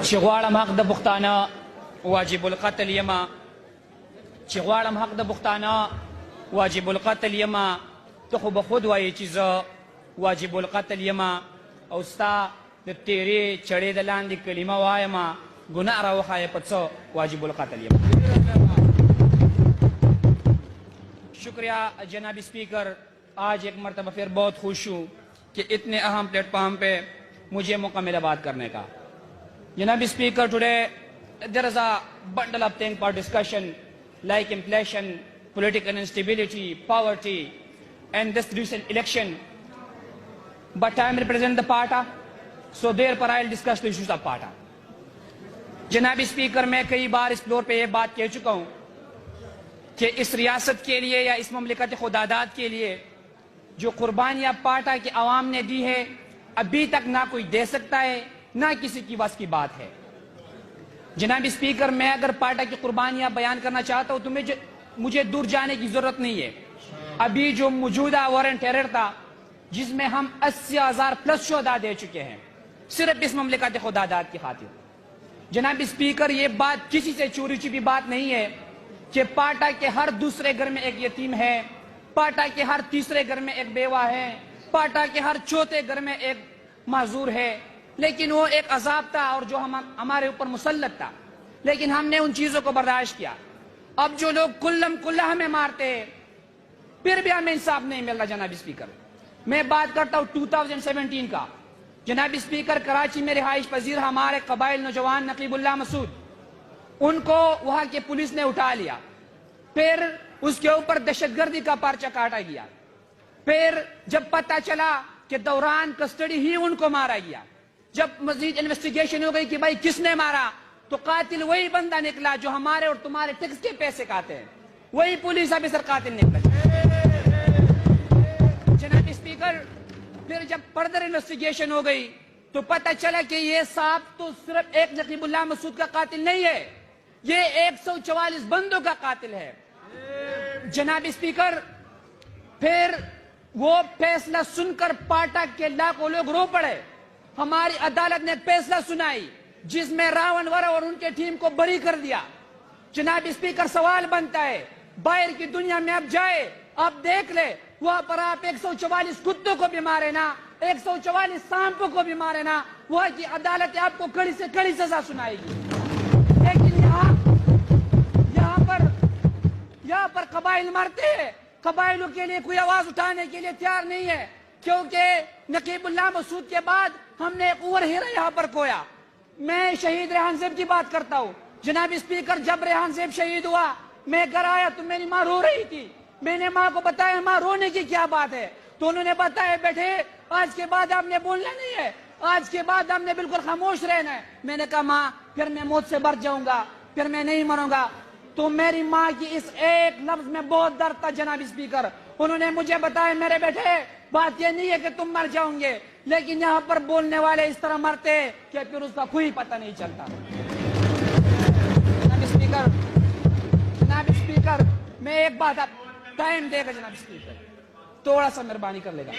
چې غواړم حق د پښتانه واجب القتل یما چې غواړم حق د پښتانه واجب القتل یما ته خو به خود وایې چې زه واجب القتل یما او ستا د تیرې چړې د لاندې کلمه وایمه گناہ راوښایې په څه واجب القتل یما. شکریہ جناب اسپیکر. آج ایک مرتبہ پھر بہت خوش ہوں کہ اتنے اہم پلیٹ فارم پہ مجھے موقع ملا بات کرنے کا. جناب speaker, today there is a bundle of things for discussion like inflation, political instability, poverty and this recent election. But I am representing the party, so therefore I will discuss the issues of party. جناب speaker, میں کئی بار اس floor پہ یہ بات کہہ چکا ہوں کہ اس ریاست کے لیے یا اس مملکت خداداد کے لیے جو قربانیاں پارٹا کے عوام نے دی ہے ابھی تک نہ کوئی دے سکتا ہے نہ کسی کی بس کی بات ہے. جناب اسپیکر, میں اگر پارٹا کی قربانیاں بیان کرنا چاہتا ہوں تو مجھے دور جانے کی ضرورت نہیں ہے. ابھی جو موجودہ وار اینڈ ٹیرر تھا جس میں ہم 80,000 پلس شہداء دے چکے ہیں صرف اس مملکت خداداد کی خاطر. جناب اسپیکر, یہ بات کسی سے چوری چھپی بات نہیں ہے کہ پارٹا کے ہر دوسرے گھر میں ایک یتیم ہے, پارٹا کے ہر تیسرے گھر میں ایک بیوہ ہے, پارٹا کے ہر چوتھے گھر میں ایک معذور ہے. لیکن وہ ایک عذاب تھا اور جو ہمارے اوپر مسلط تھا, لیکن ہم نے ان چیزوں کو برداشت کیا. اب جو لوگ کلم کلہ ہمیں مارتے ہیں پھر بھی ہمیں انصاف نہیں مل رہا. جناب اسپیکر, میں بات کرتا ہوں 2017 کا. جناب اسپیکر, کراچی میں رہائش پذیر ہمارے قبائل نوجوان نقیب اللہ مسعود, ان کو وہاں کے پولیس نے اٹھا لیا. پھر اس کے اوپر دہشت گردی کا پرچہ کاٹا گیا. پھر جب پتہ چلا کہ دوران کسٹڈی ہی ان کو مارا گیا, جب مزید انویسٹیگیشن ہو گئی کہ بھائی کس نے مارا, تو قاتل وہی بندہ نکلا جو ہمارے اور تمہارے ٹیکس کے پیسے کھاتے ہیں, وہی پولیس آفیسر قاتل نکلا. جناب اسپیکر, پھر جب فردر انویسٹیگیشن ہو گئی تو پتہ چلا کہ یہ صاحب تو صرف ایک نقیب اللہ مسعود کا قاتل نہیں ہے, یہ 144 بندوں کا قاتل ہے. جناب اسپیکر, پھر وہ فیصلہ سن کر پارٹا کے لاکھوں لوگ رو پڑے. ہماری عدالت نے فیصلہ سنائی جس میں راون ورا اور ان کے ٹیم کو بری کر دیا. جناب اسپیکر, سوال بنتا ہے باہر کی دنیا میں اب جائے, اب دیکھ لے, وہاں پر آپ 144 کتوں کو بھی مارے نا, 144 سانپوں کو بھی مارے نا, وہاں کی عدالت آپ کو کڑی سے کڑی سزا سنائے گی. لیکن یہاں پر قبائل مرتے ہیں, قبائلوں کے لیے کوئی آواز اٹھانے کے لیے تیار نہیں ہے, کیونکہ نقیب اللہ مسعود کے بعد ہم نے ایک اور ہیرا یہاں پر کھویا. میں شہید ریحان زیب کی بات کرتا ہوں. جناب اسپیکر, جب ریحان زیب شہید ہوا میں گھر آیا تو میری ماں رو رہی تھی. میں نے ماں کو بتایا ماں رونے کی کیا بات ہے, تو انہوں نے بتایا بیٹے آج کے بعد آپ نے بولنا نہیں ہے, آج کے بعد آپ نے بالکل خاموش رہنا ہے. میں نے کہا ماں پھر میں موت سے بچ جاؤں گا, پھر میں نہیں مروں گا. تو میری ماں کی اس ایک لفظ میں بہت درد تھا. جناب اسپیکر, انہوں نے مجھے بتایا میرے بیٹے بات یہ نہیں ہے کہ تم مر جاؤں گے, لیکن یہاں پر بولنے والے اس طرح مرتے کہ پھر اس کا کوئی پتہ نہیں چلتا. جناب اسپیکر, میں ایک بات, آپ ٹائم دے گا جناب اسپیکر, تھوڑا سا مہربانی کر لے گا.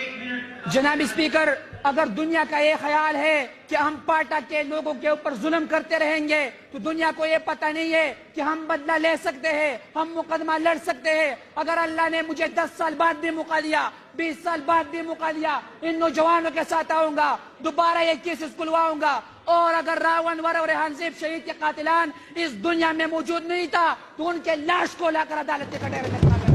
جناب اسپیکر, اگر دنیا کا یہ خیال ہے کہ ہم پارٹا کے لوگوں کے اوپر ظلم کرتے رہیں گے تو دنیا کو یہ پتہ نہیں ہے کہ ہم بدلہ لے سکتے ہیں, ہم مقدمہ لڑ سکتے ہیں. اگر اللہ نے مجھے 10 سال بعد بھی موقع دیا, 20 سال بعد بھی موقع دیا, ان نوجوانوں کے ساتھ آؤں گا, دوبارہ یہ کیس کھلواؤں گا. اور اگر راون ور اور ریحان زیب شہید کے قاتلان اس دنیا میں موجود نہیں تھا تو ان کے لاش کو لا کر عدالت کے کٹہرے میں رکھا گیا.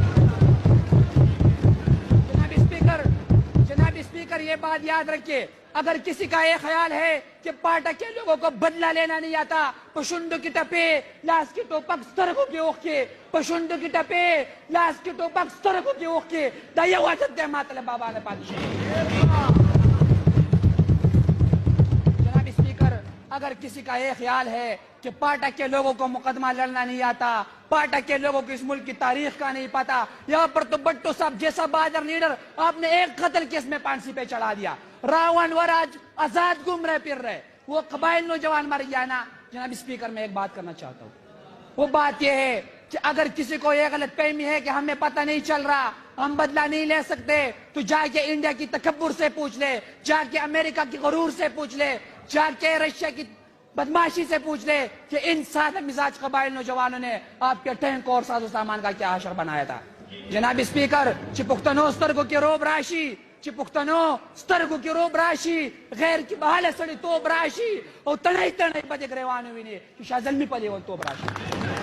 جناب اسپیکر, یہ بات یاد رکھیے, اگر کسی کا یہ خیال ہے کہ پارٹا کے لوگوں کو بدلہ لینا نہیں آتا, پشندو کی ٹپے لاس کی ٹوپک سترگوں کی اوخ کے, پشندو کی ٹپے لاس کی ٹوپک سترگوں کی اوخ کے دایا واجد دے ماتل بابا نے پادشاہ. جناب اسپیکر, اگر کسی کا یہ خیال ہے کہ پارٹا کے لوگوں کو مقدمہ لڑنا نہیں آتا, پارٹا کے لوگوں کو اس ملک کی تاریخ کا نہیں پتا, یہاں پر تو بٹو صاحب جیسا بہادر لیڈر آپ نے ایک قتل کیس میں پانسی پہ چڑھا دیا. راون وراج آزاد گھوم رہے پھر رہے, وہ قبائل نوجوان مر گیا نا. جناب اسپیکر, میں ایک بات کرنا چاہتا ہوں, وہ بات یہ ہے کہ اگر کسی کو یہ غلط فہمی ہے کہ ہمیں پتہ نہیں چل رہا, ہم بدلہ نہیں لے سکتے, تو جا کے انڈیا کی تکبر سے پوچھ لے, جا کے امریکہ کی غرور سے پوچھ لے, جا کے رشیا کی بدماشی سے پوچھ لے کہ ان سادہ مزاج قبائل نوجوانوں نے آپ کے ٹینک اور ساز و سامان کا کیا حشر بنایا تھا. جناب اسپیکر چی پختنو سترگو کی روب راشی چی پختنو سترگو کی روب راشی غیر کی بحال سڑی توب راشی او تنائی تنائی پا دیکھ ریوانو وینی شاہ ظلمی پا دیوان توب راشی